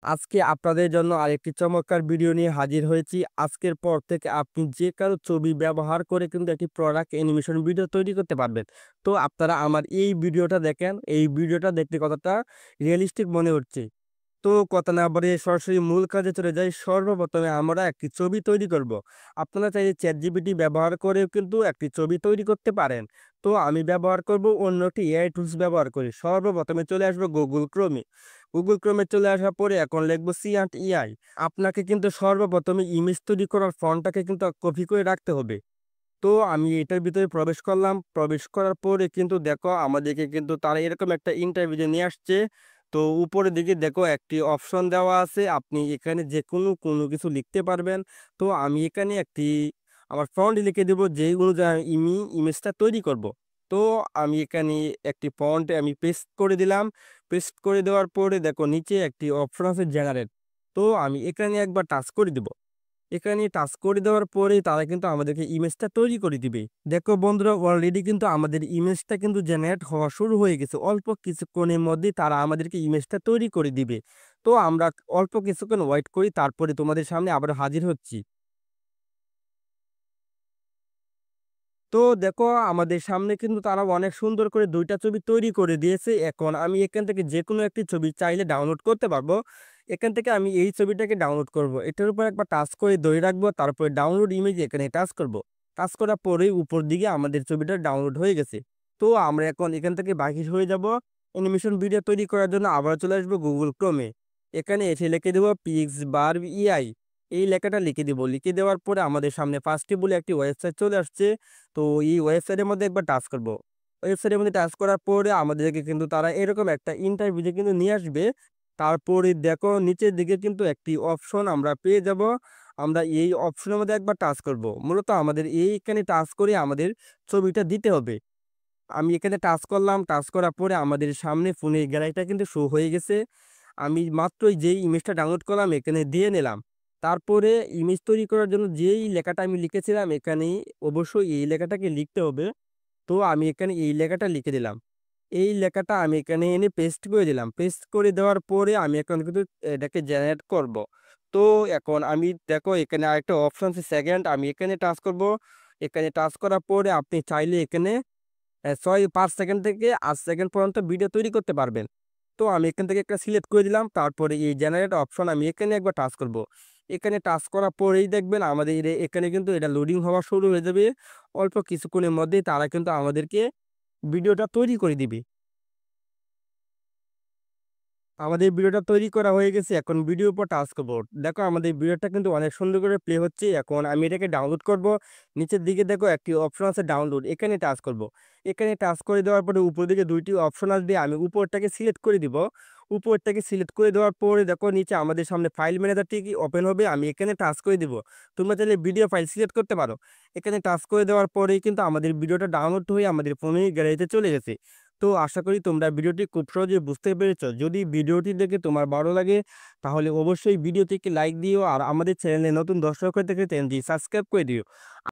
আজকে আপনাদের জন্য আরেকটি চমৎকার ভিডিও নিয়ে হাজির হয়েছি। আজকের পর থেকে আপনি যে কারো ছবি ব্যবহার করে কিন্তু একটি প্রোডাক্ট অ্যানিমেশন ভিডিও তৈরি করতে পারবেন। তো আপনারা আমার এই ভিডিওটা দেখেন। এই ভিডিওটা দেখতে কতটা রিয়ালিস্টিক মনে হচ্ছে। তো কথা না বাড়িয়ে সরাসরি মূল কাজে চলে যাই। সর্বপ্রথমে আমরা একটি ছবি তৈরি করব। আপনারা চাইলে ChatGPT ব্যবহার করেও কিন্তু একটি ছবি তৈরি করতে পারেন। তো আমি ব্যবহার করব অন্য একটি এআই টুলস ব্যবহার করি। সর্বপ্রথমে চলে আসবো Google Chrome এ। Google Chrome এ চলে আসার পরে এখন লিখব C&AI। আপনাকে কিন্তু সর্বপ্রথমে ইমেজ তৈরি করার ফন্টটাকে কিন্তু কপি করে রাখতে হবে। তো আমি এটার ভিতরে প্রবেশ করলাম। প্রবেশ করার পরে কিন্তু দেখো আমাদেরকে কিন্তু তারা এরকম একটা ইন্টারভিউ নিয়ে আসছে। তো উপরের দিকে দেখো একটি অপশন দেওয়া আছে। আপনি এখানে যেকোনো কোনো কিছু লিখতে পারবেন। তো আমি এখানে একটি আমার ফন্ট লিখে দেব যেই অনুযায়ী আমি ইমেজটা তৈরি করব। তো আমি এখানে একটি ফন্ট আমি পেস্ট করে দিলাম। পেস্ট করে দেওয়ার পরে দেখো নিচে একটি অপশন আছে জেনারেট। তো আমি এখানে একবার টাচ করে দিব। এখানে টাচ করে দেওয়ার পরেই তারা কিন্তু আমাদেরকে ইমেজটা তৈরি করে দিবে। দেখো বন্ধুরা অলরেডি কিন্তু আমাদের ইমেজটা কিন্তু জেনারেট হওয়া শুরু হয়ে গেছে। অল্প কিছুক্ষণের মধ্যেই তারা আমাদেরকে ইমেজটা তৈরি করে দিবে। তো আমরা অল্প কিছুক্ষণ ওয়েট করি, তারপরে তোমাদের সামনে আবার হাজির হচ্ছি। তো দেখো আমাদের সামনে কিন্তু তারা অনেক সুন্দর করে ২ টা ছবি তৈরি করে দিয়েছে। এখন আমি এখান থেকে যেকোনো একটি ছবি চাইলে ডাউনলোড করতে পারবো। এখান থেকে আমি এই ছবিটাকে ডাউনলোড করব। এটার উপর একবার টাচ করে ধরে রাখবো। তারপরে ডাউনলোড ইমেজ এখানে টাচ করব। টাচ করার পরেই উপর দিকে আমাদের ছবিটা ডাউনলোড হয়ে গেছে। তো আমরা এখন এখান থেকে বাহির হয়ে যাব। অ্যানিমেশন ভিডিও তৈরি করার জন্য আবার চলে আসবো Google Chrome এ। এখানে এসে লিখে দেব Pixbar AI। এই লেখাটা লিখে দিব। লিখে দেওয়ার পরে আমাদের সামনে ফার্স্টে বলে একটি ওয়েবসাইট চলে আসছে। তো এই ওয়েবসাইটের মধ্যে একবার টাচ করব। ওয়েবসাইটের মধ্যে টাচ করার পরে আমাদেরকে কিন্তু তারা এরকম একটা ইন্টারভিউতে কিন্তু নিয়ে আসবে। তারপরে দেখো নিচের দিকে কিন্তু একটি অপশন আমরা পেয়ে যাব। আমরা এই অপশনের মধ্যে একবার টাচ করব। মূলত আমাদের এইখানে টাচ করে আমাদের ছবিটা দিতে হবে। আমি এখানে টাচ করলাম। টাচ করার পরে আমাদের সামনে ফোনের গ্যালারিটা কিন্তু শো হয়ে গেছে। আমি মাত্রই যেই ইমেজটা ডাউনলোড করলাম এখানে দিয়ে নিলাম। তারপরে ইমেজ তৈরি করার জন্য যেই লেখাটা আমি লিখেছিলাম এখানেই অবশ্যই এই লেখাটাকে লিখতে হবে। তো আমি এখানে এই লেখাটা লিখে দিলাম। এই লেখাটা আমি এখানে এনে পেস্ট করে দিলাম। পেস্ট করে দেওয়ার পরে আমি এখন কিন্তু এটাকে জেনারেট করব। তো এখন আমি দেখো এখানে আরেকটা অপশন আছে সেকেন্ড। আমি এখানে টাচ করব। এখানে টাচ করার পরে আপনি চাইলে এখানে ৫ সেকেন্ড থেকে ৮ সেকেন্ড পর্যন্ত ভিডিও তৈরি করতে পারবেন। তো আমি এখান থেকে একটা সিলেক্ট করে দিলাম। তারপরে এই জেনারেট অপশন আমি এখানে একবার টাচ করব। এখানে টাচ করার পরেই দেখবেন আমাদের এখানে কিন্তু এটা লোডিং হওয়া শুরু হয়ে যাবে। অল্প কিছুক্ষণের মধ্যেই তারা কিন্তু আমাদেরকে ভিডিওটা তৈরি করে দিবে। আমাদের ভিডিওটা তৈরি করা হয়ে গেছে। এখন ভিডিওর উপর টাচ করব। দেখো আমাদের ভিডিওটা কিন্তু অনেক সুন্দর করে প্লে হচ্ছে। এখন আমি এটাকে ডাউনলোড করব। নিচের দিকে দেখো একটি অপশন আছে ডাউনলোড। এখানে টাচ করব। এখানে টাচ করে দেওয়ার পরে উপর দিকে ২ টি অপশন আসবে। আমি উপরটাকে সিলেক্ট করে দিব। উপরটাকে সিলেক্ট করে দেওয়ার পরে দেখো নিচে আমাদের সামনে ফাইল ম্যানেজারটি কি ওপেন হবে। আমি এখানে টাচ করে দিব। তোমরা চাইলে ভিডিও ফাইল সিলেক্ট করতে পারো। এখানে টাচ করে দেওয়ার পরেই কিন্তু আমাদের ভিডিওটা ডাউনলোড হয়ে আমাদের ফোনের গ্যালারিতে চলে গেছে। তো আশা করি তোমরা ভিডিওটি খুব সহজে বুঝতে পেরেছো। যদি ভিডিওটি দেখে তোমার ভালো লাগে তাহলে অবশ্যই ভিডিওটিকে লাইক দিও আর আমাদের চ্যানেলে নতুন দর্শক হয়ে থাকলে চ্যানেলটি সাবস্ক্রাইব করে দিও।